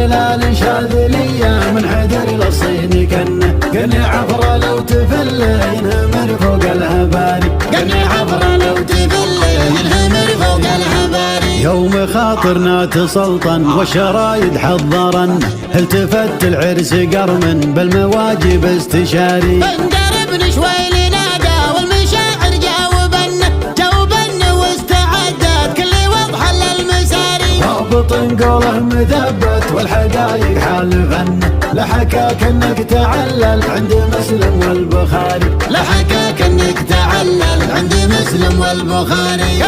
هلال شاذلية من حدر للصين قني عفرة لو تفل ينهمر فوق الهباري قني عفرة لو تفل ينهمر فوق الهباري يوم خاطرنا تسلطن والشرايد حضرن التفت العرس قرمن بالمواجب استشاري انقربن شوي لنادى والمشاعر جاوبن واستعدت كل وضح للمساري ضابط قوله مثبت والحقايق حال غن لحكاك انك تعلل عند مسلم والبخاري لحكاك انك تعلل عند مسلم والبخاري